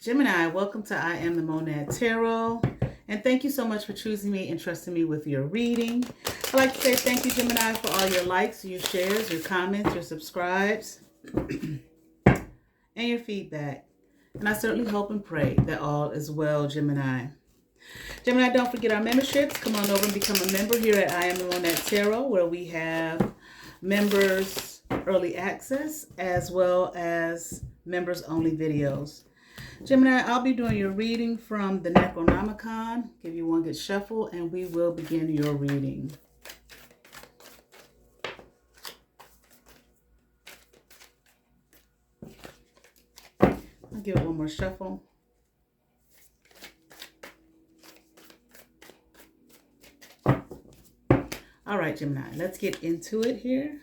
Gemini, welcome to I Am the Monad Tarot. And thank you so much for choosing me and trusting me with your reading. I'd like to say thank you, Gemini, for all your likes, your shares, your comments, your subscribes, and your feedback. And I certainly hope and pray that all is well, Gemini. Gemini, don't forget our memberships. Come on over and become a member here at I Am the Monad Tarot, where we have members early access as well as members only videos. Gemini, I'll be doing your reading from the Necronomicon. Give you one good shuffle and we will begin your reading. I'll give it one more shuffle. All right, Gemini, let's get into it here.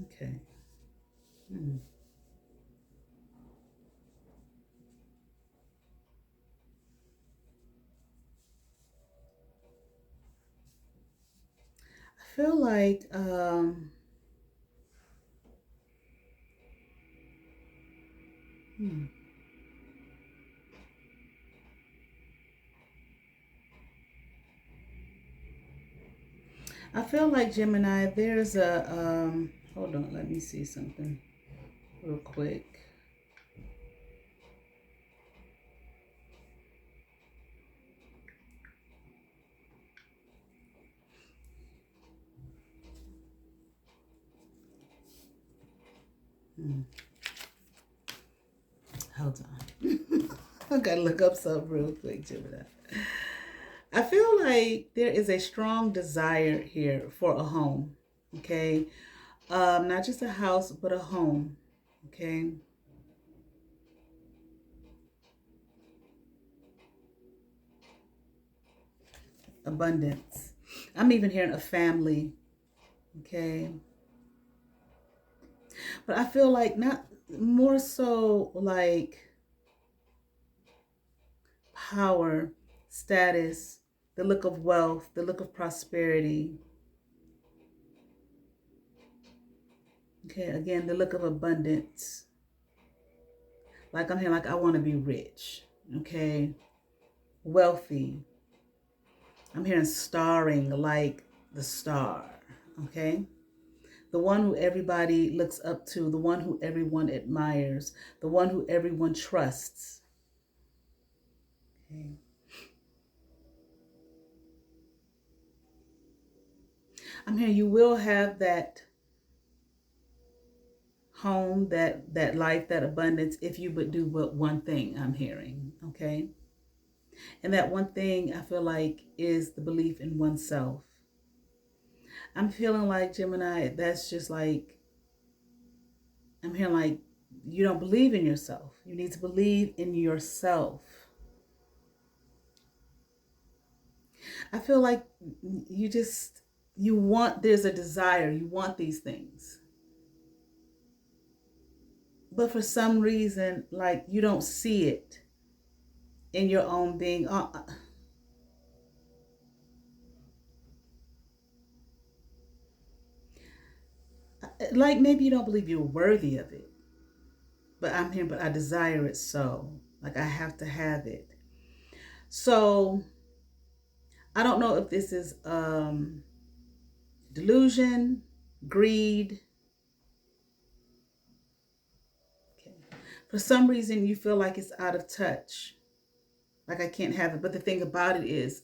Okay. I feel like I feel like, Gemini, there's a hold on, let me see something real quick. Hold on. I gotta look up something real quick, Gemini. I feel like there is a strong desire here for a home, okay? Not just a house, but a home, okay? Abundance. I'm even hearing a family, okay? But I feel like not more so like power, status, the look of wealth, the look of prosperity. Okay, again, the look of abundance. Like I'm here, like I want to be rich, okay? Wealthy. I'm hearing starring like the star, okay? The one who everybody looks up to, the one who everyone admires, the one who everyone trusts. Okay. I'm hearing you will have that home, that life, that abundance, if you would do but one thing, I'm hearing, okay? And that one thing I feel like is the belief in oneself. I'm feeling like, Gemini, that's just like, I'm hearing like you don't believe in yourself. You need to believe in yourself. I feel like you want, there's a desire, you want these things. But for some reason, like you don't see it in your own being. Like maybe you don't believe you're worthy of it. But I'm here, but I desire it so. Like I have to have it. So I don't know if this is delusion, greed. Okay. For some reason, you feel like it's out of touch. Like I can't have it. But the thing about it is,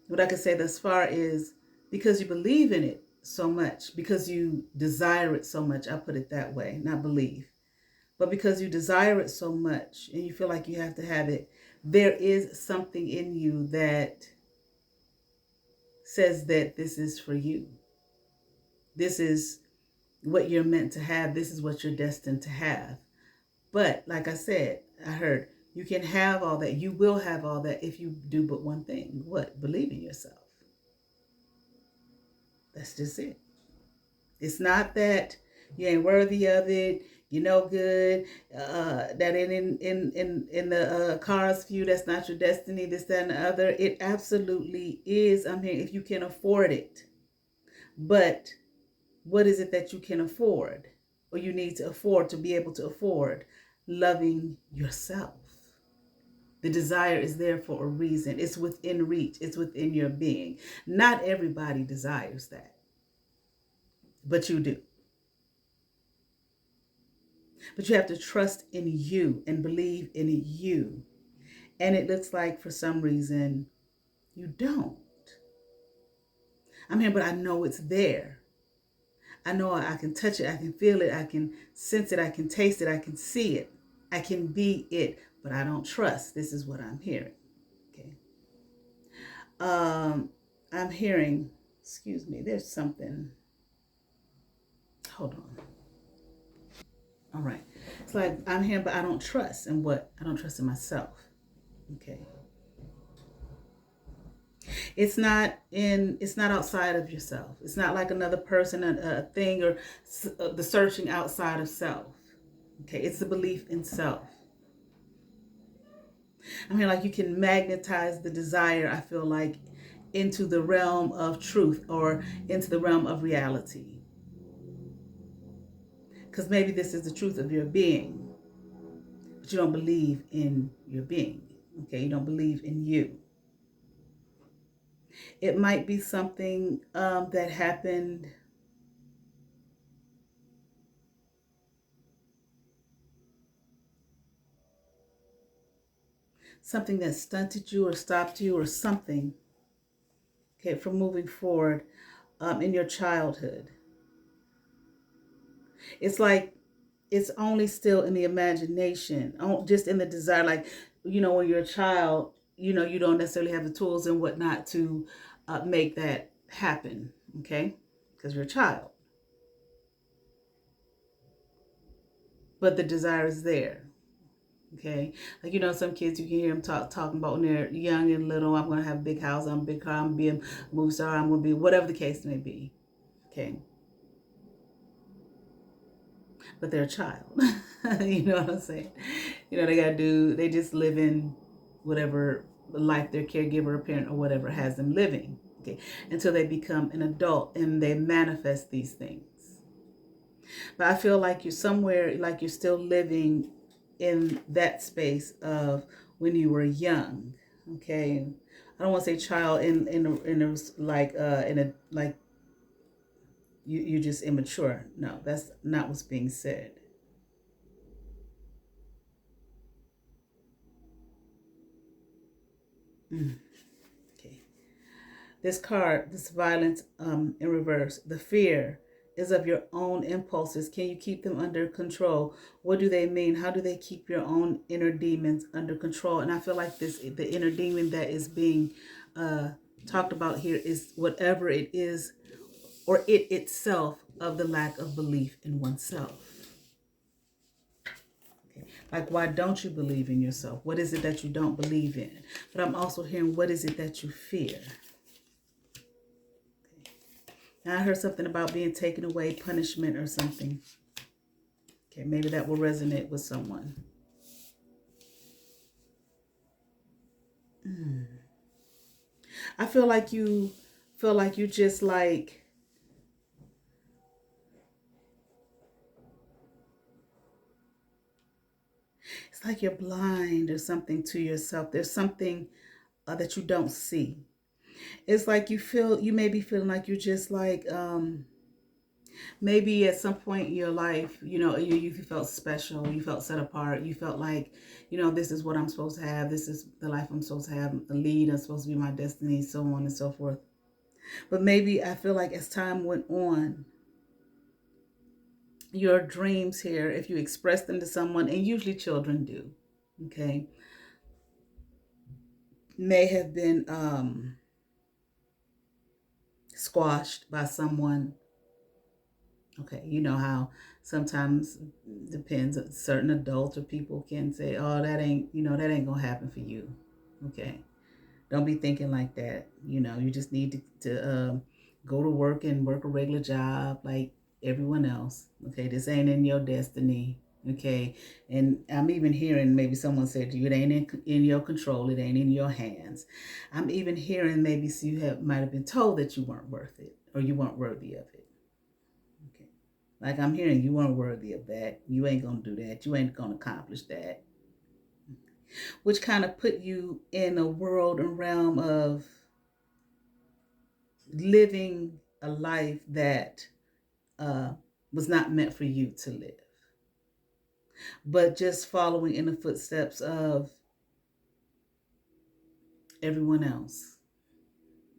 what I can say thus far is because you believe in it so much, because you desire it so much, I'll put it that way, not believe. But because you desire it so much and you feel like you have to have it, there is something in you that says that this is for you. This is what you're meant to have. This is what you're destined to have. But like I said, I heard you can have all that. You will have all that if you do but one thing. What? Believe in yourself. That's just it. It's not that you ain't worthy of it. you know good, that in the cards for you, that's not your destiny, this, that, and the other. It absolutely is. I mean, if you can afford it. But what is it that you can afford, or you need to afford to be able to afford? Loving yourself. The desire is there for a reason. It's within reach. It's within your being. Not everybody desires that, but you do. But you have to trust in you and believe in you. And it looks like for some reason you don't. I'm here, but I know it's there. I know I can touch it. I can feel it. I can sense it. I can taste it. I can see it. I can be it, but I don't trust. This is what I'm hearing. Okay. I'm hearing, excuse me, there's something. Hold on. All right. It's like I'm here, but I don't trust in what? I don't trust in myself. Okay. It's not outside of yourself. It's not like another person, a thing, or the searching outside of self. Okay. It's the belief in self. I mean, like you can magnetize the desire, I feel like, into the realm of truth or into the realm of reality. Because maybe this is the truth of your being, but you don't believe in your being. Okay, you don't believe in you. It might be something that happened something that stunted you or stopped you or something, okay, from moving forward in your childhood. It's like it's only still in the imagination, just in the desire. Like, when you're a child, you don't necessarily have the tools and whatnot to make that happen, okay? Because you're a child. But the desire is there, okay? Like, some kids, you can hear them talking about when they're young and little, I'm going to have a big house, I'm a big car, I'm going to be a movie star, I'm going to be whatever the case may be, okay? But they're a child. You know what I'm saying? They just live in whatever life their caregiver or parent or whatever has them living, okay, until they become an adult and they manifest these things. But I feel like you're somewhere, like you're still living in that space of when you were young, okay? I don't want to say child like you're just immature. No, that's not what's being said. Mm, okay. This card, this violence in reverse, the fear is of your own impulses. Can you keep them under control? What do they mean? How do they keep your own inner demons under control? And I feel like the inner demon that is being talked about here is whatever it is, or it itself, of the lack of belief in oneself. Okay. Like, why don't you believe in yourself? What is it that you don't believe in? But I'm also hearing, what is it that you fear? Now, I heard something about being taken away, punishment or something. Okay, maybe that will resonate with someone. I feel like you just like, it's like you're blind or something to yourself. There's something that you don't see. It's like you may be feeling like you're just like, maybe at some point in your life, you felt special, you felt set apart, you felt like, this is what I'm supposed to have, this is the life I'm supposed to have, the lead is supposed to be my destiny, so on and so forth. But maybe I feel like as time went on, your dreams here, if you express them to someone, and usually children do, okay, may have been squashed by someone. Okay, you know how sometimes depends, certain adults or people can say, oh, that ain't gonna happen for you. Okay, don't be thinking like that. You just need to go to work and work a regular job like everyone else. Okay, this ain't in your destiny. Okay. And I'm even hearing maybe someone said to you, it ain't in your control. It ain't in your hands. I'm even hearing maybe so might have been told that you weren't worth it or you weren't worthy of it. Okay. Like I'm hearing you weren't worthy of that. You ain't going to do that. You ain't going to accomplish that. Which kind of put you in a world and realm of living a life that was not meant for you to live, but just following in the footsteps of everyone else.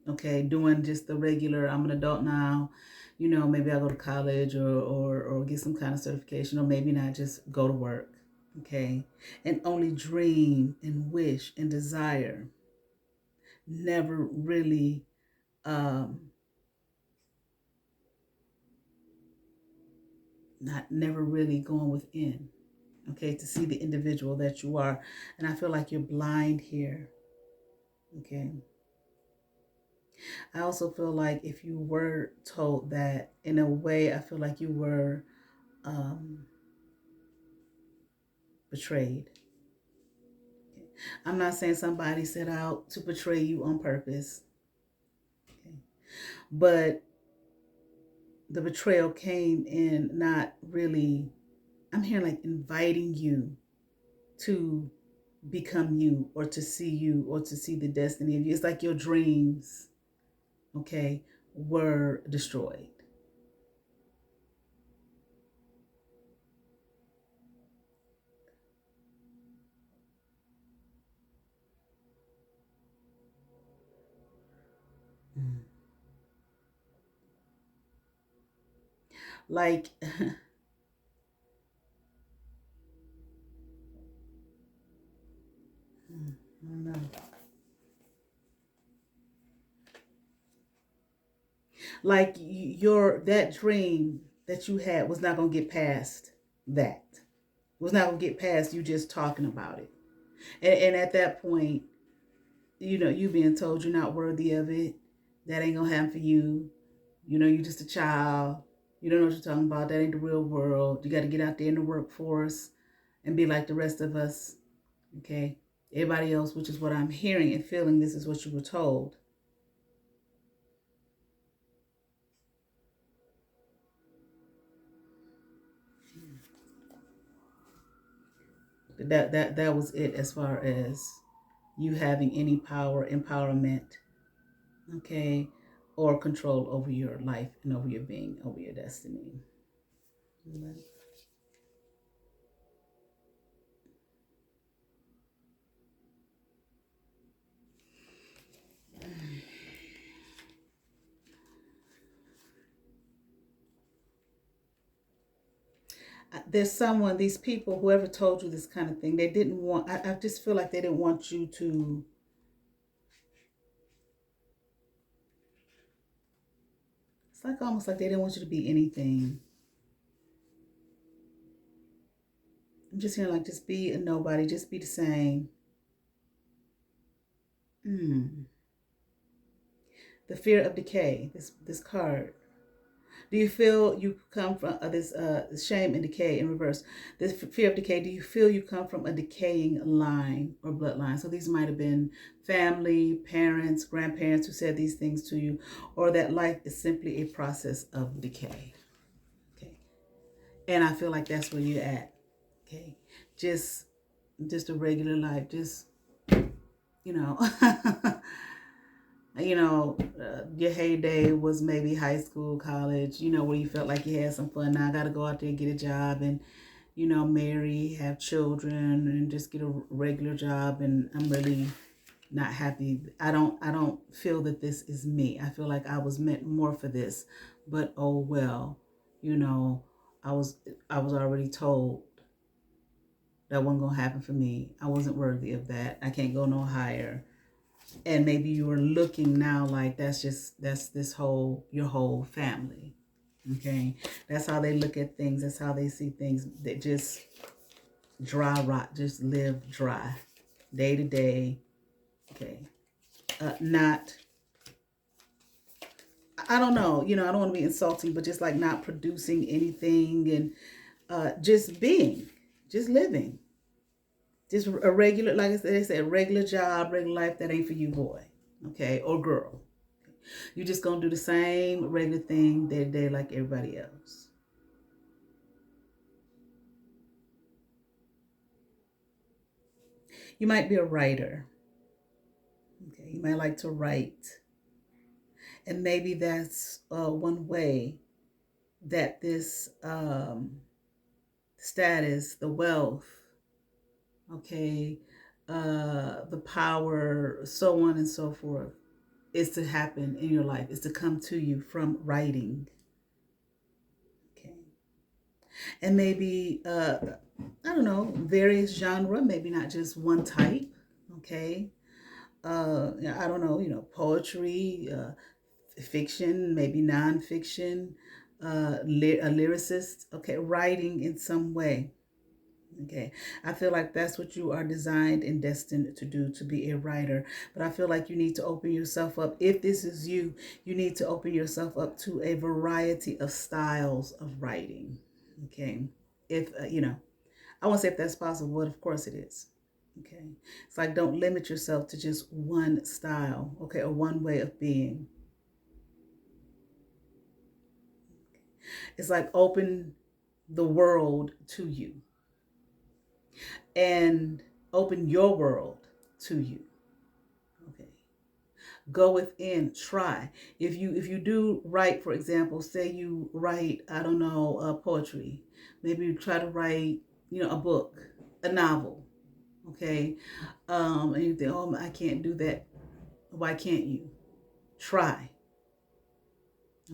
Okay, doing just the regular, I'm an adult now, maybe I go to college or get some kind of certification, or maybe not, just go to work. Okay, and only dream and wish and desire, never really never really going within, okay, to see the individual that you are. And I feel like you're blind here. Okay. I also feel like if you were told that, in a way, I feel like you were betrayed. Okay. I'm not saying somebody set out to betray you on purpose, okay, but the betrayal came in not really, I'm hearing like inviting you to become you, or to see you, or to see the destiny of you. It's like your dreams, okay, were destroyed. Mm. Like, I don't know. Like that dream that you had was not gonna get past that. It was not gonna get past you just talking about it. And at that point, you being told you're not worthy of it, that ain't gonna happen for you. You're just a child. You don't know what you're talking about. That ain't the real world. You got to get out there in the workforce and be like the rest of us. Okay. Everybody else, which is what I'm hearing and feeling, this is what you were told. That was it as far as you having any power, empowerment, okay, or control over your life and over your being, over your destiny. There's someone, these people, whoever told you this kind of thing, they didn't want, I just feel like they didn't want you to, it's like almost like they didn't want you to be anything. I'm just hearing like, just be a nobody, just be the same. Hmm. The fear of decay, this card. Do you feel you come from this shame and decay in reverse? This fear of decay, do you feel you come from a decaying line or bloodline? So these might have been family, parents, grandparents who said these things to you, or that life is simply a process of decay. Okay. And I feel like that's where you're at. Okay. Just a regular life. Just, you know, your heyday was maybe high school, college, where you felt like you had some fun. Now I got to go out there and get a job and, marry, have children, and just get a regular job. And I'm really not happy. I don't feel that this is me. I feel like I was meant more for this, but oh well, you know, I was I was already told that wasn't gonna happen for me. I wasn't worthy of that. I can't go no higher. And maybe you are looking now like that's your whole family. Okay, that's how they look at things. That's how they see things. They just dry rot, just live dry, day to day. Okay, not. I don't know. I don't want to be insulting, but just like not producing anything and just being. just living. Just a regular, like they say, a regular job, regular life. That ain't for you, boy, okay, or girl. You just gonna do the same regular thing day to day like everybody else. You might be a writer. Okay, you might like to write, and maybe that's one way that this status, the wealth, okay, the power, so on and so forth, is to happen in your life, is to come to you from writing. Okay. And maybe, I don't know, various genre, maybe not just one type. Okay. I don't know, poetry, fiction, maybe nonfiction, a lyricist. Okay. Writing in some way. Okay, I feel like that's what you are designed and destined to do, to be a writer. But I feel like you need to open yourself up. If this is you, you need to open yourself up to a variety of styles of writing. Okay, if I won't say if that's possible, but of course it is. Okay, it's like don't limit yourself to just one style, okay, or one way of being. It's like open the world to you and open your world to you. Okay. Go within, try. If you do write, for example, say you write, I don't know, poetry. Maybe you try to write, a book, a novel. Okay. And you think, oh, I can't do that. Why can't you? Try.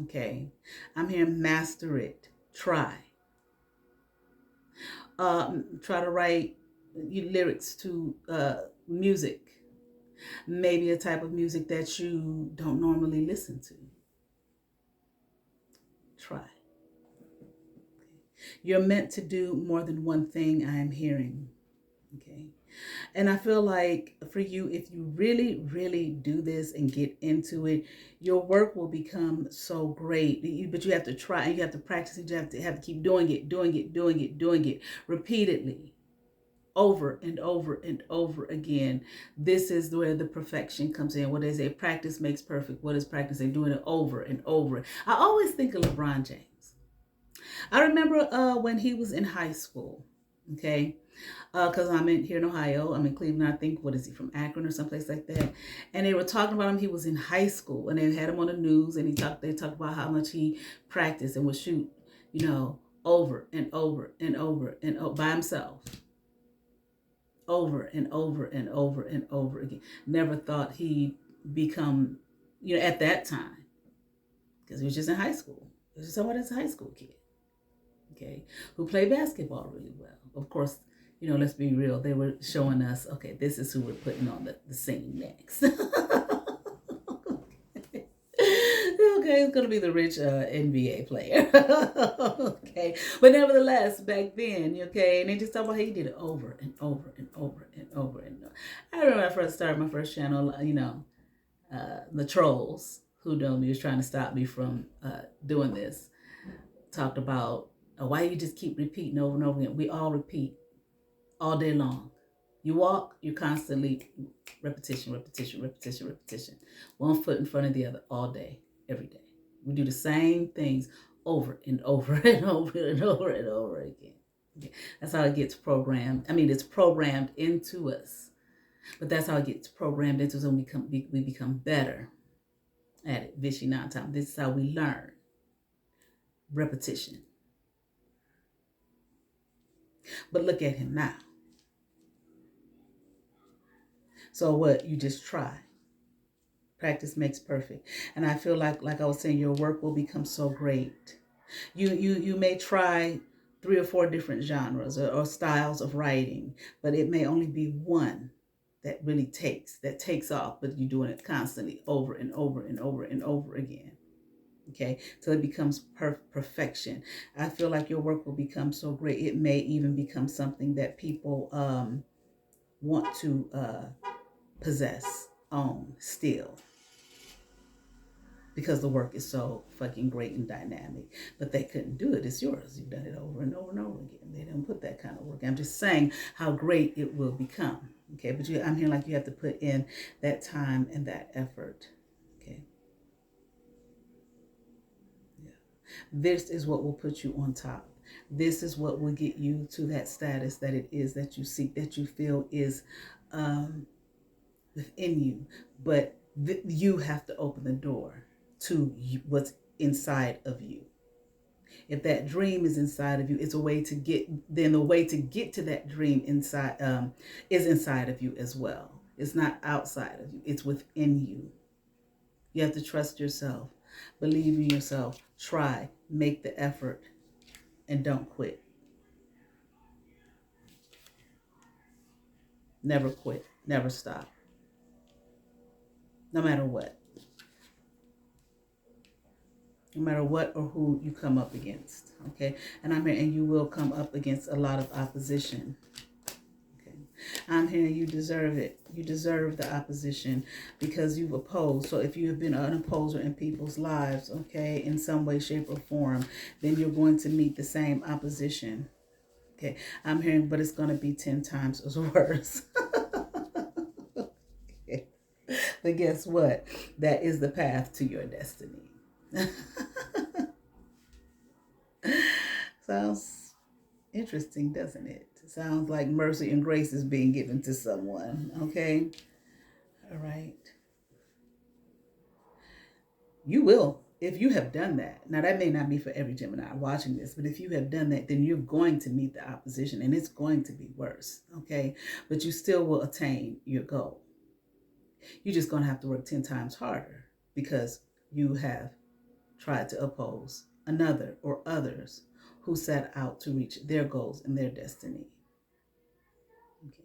Okay. I'm here, master it. Try. Try to write lyrics to music, maybe a type of music that you don't normally listen to. Try. You're meant to do more than one thing, I am hearing. Okay. And I feel like for you, if you really, really do this and get into it, your work will become so great. But you have to try and you have to practice it. You have to keep doing it, doing it repeatedly, over and over and over again. This is where the perfection comes in. What they say, practice makes perfect. What is practice? They're doing it over and over. I always think of LeBron James. I remember when he was in high school, okay? Because I'm here in Ohio. I'm in Cleveland. I think, what is he, from Akron or someplace like that? And they were talking about him. He was in high school, and they had him on the news, and they talked about how much he practiced and would shoot, over and over and over and over by himself. Over and over and over and over again. Never thought he'd become, at that time, because he was just in high school. He was just someone that's a high school kid, okay, who played basketball really well. Of course, let's be real. They were showing us, okay, this is who we're putting on the scene next. Okay, it's going to be the rich NBA player. Okay, but nevertheless, back then, okay, and they just talk about how he did it over and over and over and over and over. I remember when I first started my first channel, the trolls who know me was trying to stop me from doing this, talked about why you just keep repeating over and over again. We all repeat all day long. You walk, you constantly repetition, repetition, repetition, repetition. One foot in front of the other all day, every day. We do the same things over and over and over and over and over again. Okay. That's how it gets programmed. I mean, it's programmed into us, but that's how it gets programmed into us, and we become better at it. Vichy non-time. This is how we learn. Repetition. But look at him now. So what? You just try. Practice makes perfect. And I feel like I was saying, your work will become so great. You may try 3 or 4 different genres or styles of writing, but it may only be one that really takes off, but you're doing it constantly over and over and over and over again. Okay, till it becomes perfection. I feel like your work will become so great. It may even become something that people want to possess, own, steal, because the work is so fucking great and dynamic. But they couldn't do it. It's yours. You've done it over and over and over again. They didn't put that kind of work. I'm just saying how great it will become. Okay, but I'm hearing like you have to put in that time and that effort. Okay. Yeah. This is what will put you on top. This is what will get you to that status that it is that you seek, that you feel is within you. But you have to open the door to what's inside of you. If that dream is inside of you, it's a way to get, then the way to get to that dream inside is inside of you as well. It's not outside of you, it's within you. You have to trust yourself, believe in yourself, try, make the effort, and don't quit. Never quit, never stop, no matter what. No matter what or who you come up against, okay? And I'm here, and you will come up against a lot of opposition. Okay, I'm here. You deserve it. You deserve the opposition because you've opposed. So if you have been an opposer in people's lives, okay, in some way, shape, or form, then you're going to meet the same opposition. Okay, I'm hearing, but it's going to be 10 times as worse. Okay. But guess what? That is the path to your destiny. Sounds interesting, doesn't it? Sounds like mercy and grace is being given to someone, okay? All right. You will, if you have done that. Now, that may not be for every Gemini watching this, but if you have done that, then you're going to meet the opposition, and it's going to be worse, okay? But you still will attain your goal. You're just going to have to work 10 times harder because you have tried to oppose another or others who set out to reach their goals and their destiny. Okay.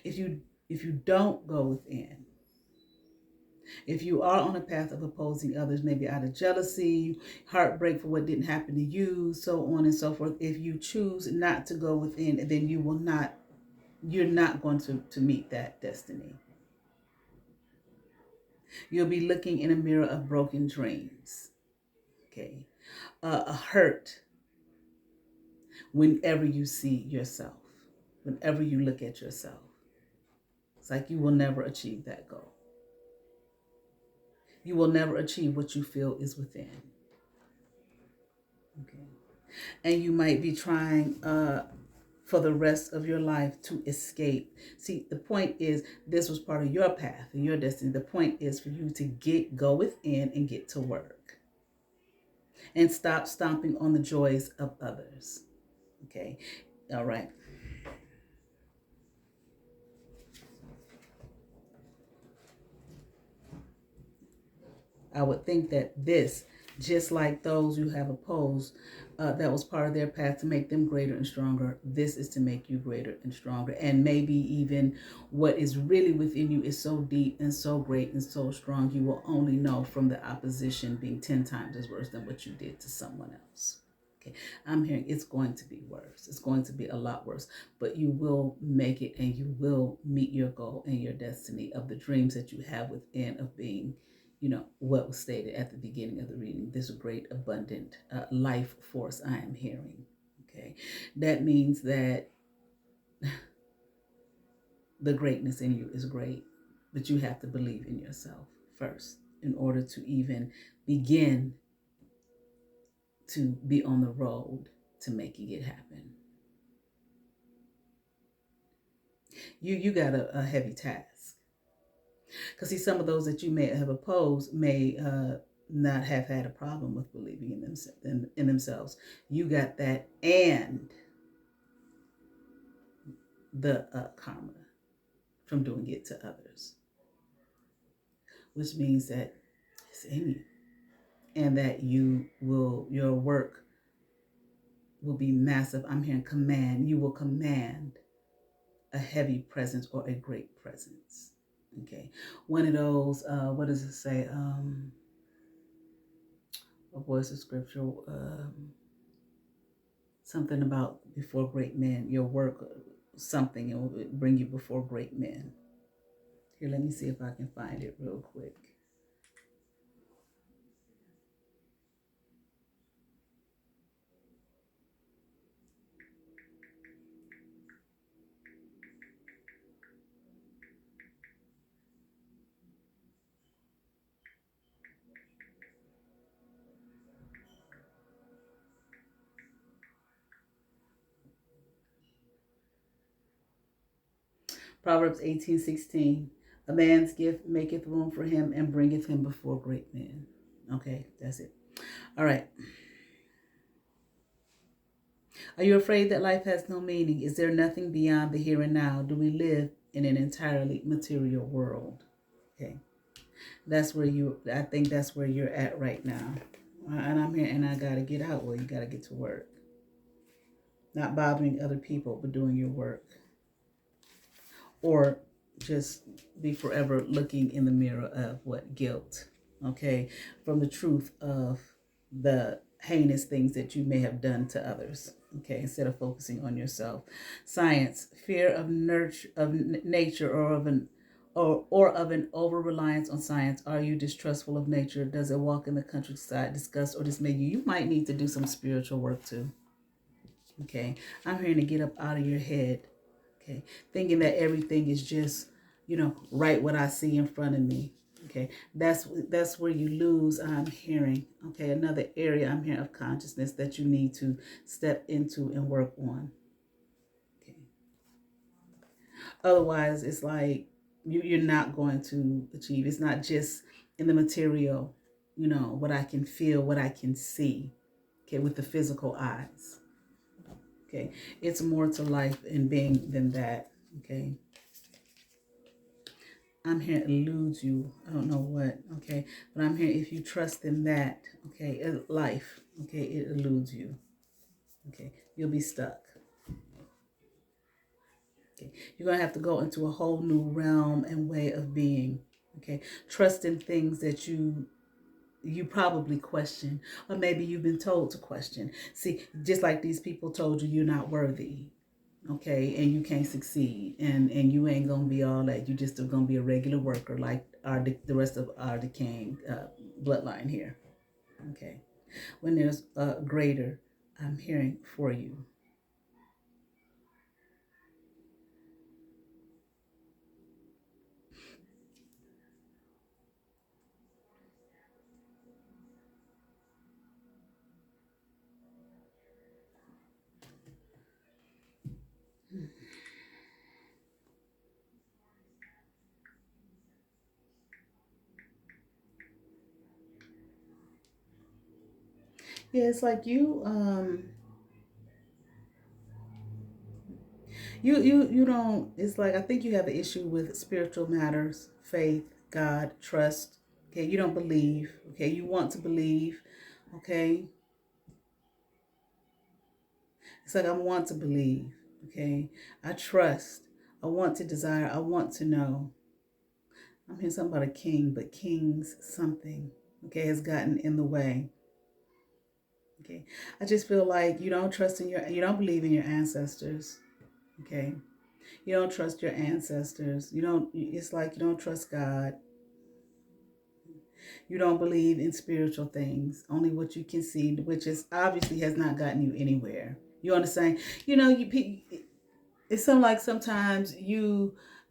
If you don't go within, if you are on a path of opposing others, maybe out of jealousy, heartbreak for what didn't happen to you, so on and so forth, if you choose not to go within, then you're not going to meet that destiny. You'll be looking in a mirror of broken dreams. Okay. A hurt whenever you see yourself, whenever you look at yourself. It's like you will never achieve that goal. You will never achieve what you feel is within. Okay. And you might be trying for the rest of your life to escape. See, the point is, this was part of your path and your destiny. The point is for you to go within and get to work. And stop stomping on the joys of others. Okay. All right. I would think that this, just like those you have opposed, that was part of their path to make them greater and stronger. This is to make you greater and stronger. And maybe even what is really within you is so deep and so great and so strong, you will only know from the opposition being 10 times as worse than what you did to someone else. Okay, I'm hearing it's going to be worse. It's going to be a lot worse, but you will make it and you will meet your goal and your destiny of the dreams that you have within of being, what was stated at the beginning of the reading, this great, abundant life force I am hearing. Okay, that means that the greatness in you is great, but you have to believe in yourself first in order to even begin to be on the road to making it happen. You got a heavy task. Because see, some of those that you may have opposed may not have had a problem with believing in themselves. You got that and the karma from doing it to others, which means that it's in you, and that your work will be massive. I'm hearing command. You will command a heavy presence or a great presence. Okay, one of those. What does it say? What was the scripture? Something about before great men. Your work, something, it will bring you before great men. Here, let me see if I can find it real quick. Proverbs 18:16. A man's gift maketh room for him and bringeth him before great men. Okay, that's it. All right. Are you afraid that life has no meaning? Is there nothing beyond the here and now? Do we live in an entirely material world? Okay. That's where I think that's where you're at right now. And I'm here and I got to get out. Well, you got to get to work. Not bothering other people, but doing your work. Or just be forever looking in the mirror of what guilt, okay, from the truth of the heinous things that you may have done to others, okay, instead of focusing on yourself. Science, fear of nature, or of an over reliance on science. Are you distrustful of nature? Does a walk in the countryside disgust or dismay you? You might need to do some spiritual work too. Okay, I'm here to get up out of your head. Okay, thinking that everything is just, right what I see in front of me. Okay, that's where you lose. I'm hearing. Okay, another area I'm hearing of consciousness that you need to step into and work on. Okay, otherwise it's like you're not going to achieve. It's not just in the material. What I can feel, what I can see. Okay, with the physical eyes. Okay, it's more to life and being than that. Okay, I'm here to elude you. I don't know what. Okay, but I'm here if you trust in that. Okay, life. Okay, it eludes you. Okay, you'll be stuck. Okay, you're gonna have to go into a whole new realm and way of being. Okay, trust in things that you probably question, or maybe you've been told to question. See, just like these people told you, you're not worthy. Okay, and you can't succeed, and you ain't gonna be all that. You just are gonna be a regular worker like the rest of our decaying bloodline here. Okay, when there's a greater, I'm hearing for you. Yeah, it's like you don't. It's like I think you have an issue with spiritual matters, faith, God, trust. Okay, you don't believe. Okay, you want to believe. Okay, it's like I want to believe. Okay, I trust. I want to desire. I want to know. I'm hearing something about a king, but kings something. Okay, has gotten in the way. Okay, I just feel like you don't trust in you don't believe in your ancestors. Okay, you don't trust your ancestors. You don't. It's like you don't trust God. You don't believe in spiritual things, only what you can see, which is obviously has not gotten you anywhere. You understand? It's something like sometimes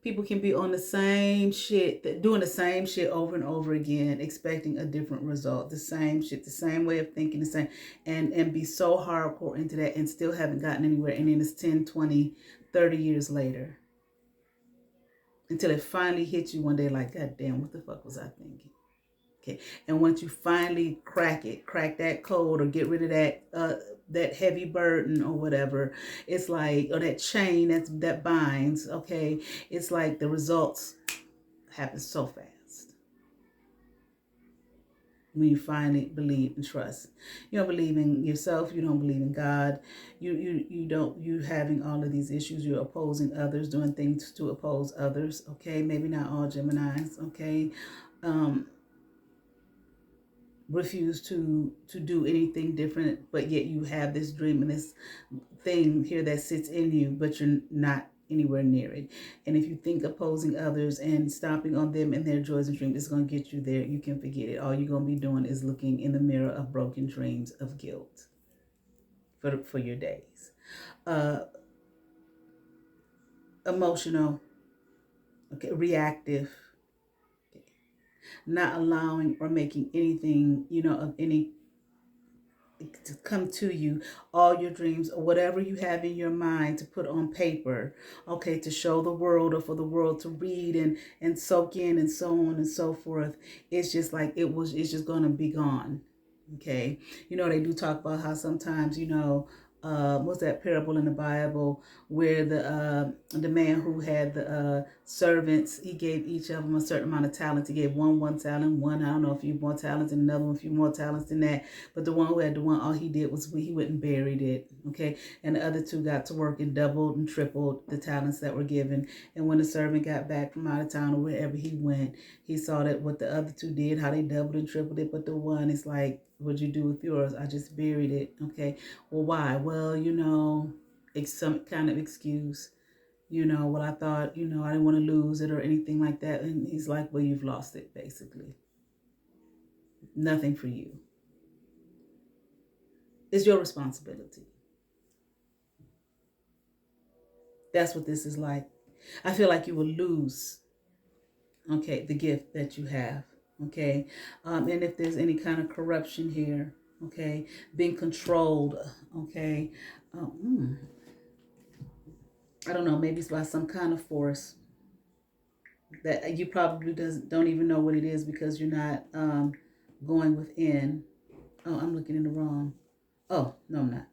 people can be on the same shit, doing the same shit over and over again, expecting a different result. The same shit, the same way of thinking, the same, and be so hardcore into that and still haven't gotten anywhere. And then it's 10, 20, 30 years later until it finally hits you one day like, God damn, what the fuck was I thinking? Okay, and once you finally crack that code or get rid of that heavy burden or whatever, it's like, or that chain that binds. Okay, it's like the results happen so fast when you finally believe and trust. You don't believe in yourself. You don't believe in God. You having all of these issues. You're opposing others, doing things to oppose others. Okay, maybe not all Geminis. Okay. Refuse to do anything different, but yet you have this dream and this thing here that sits in you, but you're not anywhere near it. And if you think opposing others and stomping on them and their joys and dreams is going to get you there, you can forget it. All you're going to be doing is looking in the mirror of broken dreams of guilt for your days. Emotional, okay, reactive, not allowing or making anything, of any to come to you, all your dreams or whatever you have in your mind to put on paper, okay, to show the world or for the world to read and soak in and so on and so forth. It's just like it's just going to be gone. Okay. They do talk about how sometimes, what's that parable in the Bible where the man who had the servants, he gave each of them a certain amount of talents. He gave one talent, one, I don't know, a few more talents, and another one a few more talents than that. But the one who had the one, all he did was he went and buried it. Okay. And the other two got to work and doubled and tripled the talents that were given. And when the servant got back from out of town or wherever he went, he saw that what the other two did, how they doubled and tripled it. But the one is like, what'd you do with yours? I just buried it. Okay. Well, why? Well, it's some kind of excuse. Well, I thought, I didn't want to lose it or anything like that. And he's like, well, you've lost it, basically. Nothing for you. It's your responsibility. That's what this is like. I feel like you will lose, okay, the gift that you have. Okay. And if there's any kind of corruption here, okay, being controlled, okay, I don't know, maybe it's by some kind of force that you probably don't even know what it is because you're not going within. Oh, I'm looking in the wrong. Oh, no, I'm not.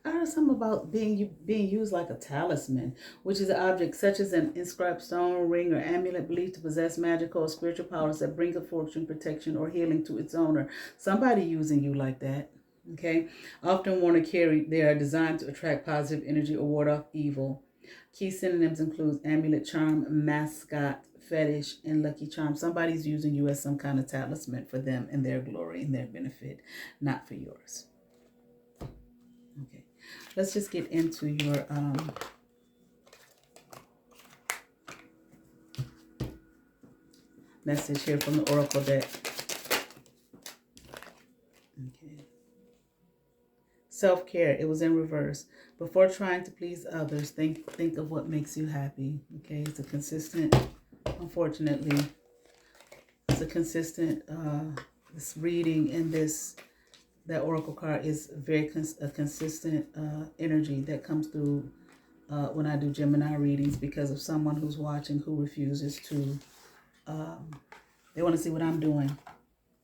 I heard something about being used like a talisman, which is an object such as an inscribed stone, ring, or amulet believed to possess magical or spiritual powers that bring a fortune, protection, or healing to its owner. Somebody using you like that. Okay. Often worn or carried, they are designed to attract positive energy or ward off evil. Key synonyms include amulet, charm, mascot, fetish, and lucky charm. Somebody's using you as some kind of talisman for them and their glory and their benefit, not for yours. Okay. Let's just get into your message here from the Oracle deck. Okay. Self-care. It was in reverse. Before trying to please others, think of what makes you happy. Okay. It's a consistent, unfortunately, it's a consistent this reading and that Oracle card is a consistent energy that comes through when I do Gemini readings because of someone who's watching who refuses to, they want to see what I'm doing,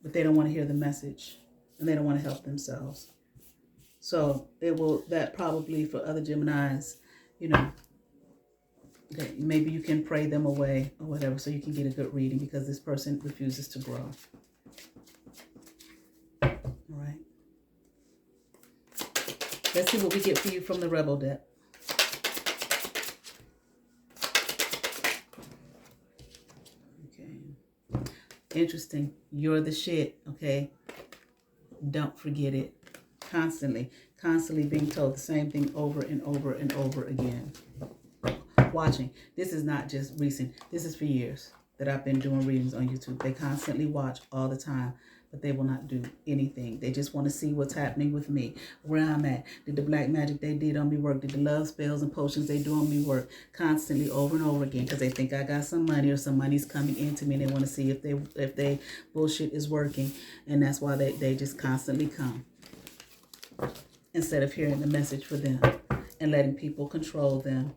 but they don't want to hear the message and they don't want to help themselves. So that probably for other Geminis, okay, maybe you can pray them away or whatever so you can get a good reading because this person refuses to grow. All right. Let's see what we get for you from the Rebel deck. Okay. Interesting. You're the shit, okay? Don't forget it. Constantly being told the same thing over and over and over again. Watching. This is not just recent. This is for years that I've been doing readings on YouTube. They constantly watch all the time. But they will not do anything. They just want to see what's happening with me, where I'm at. Did the black magic they did on me work? Did the love spells and potions they do on me work? Constantly over and over again because they think I got some money or some money's coming into me and they want to see if they bullshit is working. And that's why they just constantly come instead of hearing the message for them and letting people control them.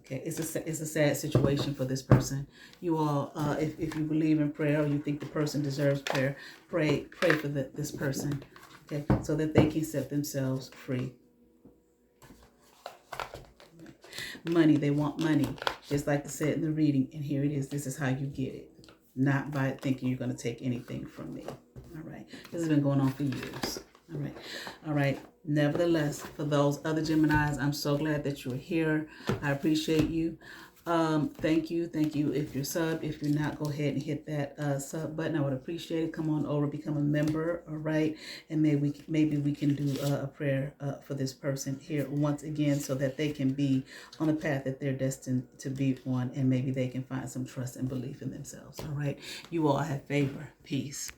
Okay, it's a sad situation for this person. You all, if you believe in prayer or you think the person deserves prayer, pray for this person, okay, so that they can set themselves free. Money, they want money, just like I said in the reading, and here it is. This is how you get it, not by thinking you're going to take anything from me. All right, this has been going on for years. All right. Nevertheless, for those other Geminis, I'm so glad that you're here. I appreciate you. Thank you. If you're sub, if you're not, go ahead and hit that sub button. I would appreciate it. Come on over, become a member. All right. And maybe we can do a prayer for this person here once again, so that they can be on the path that they're destined to be on, and maybe they can find some trust and belief in themselves. All right. You all have favor. Peace.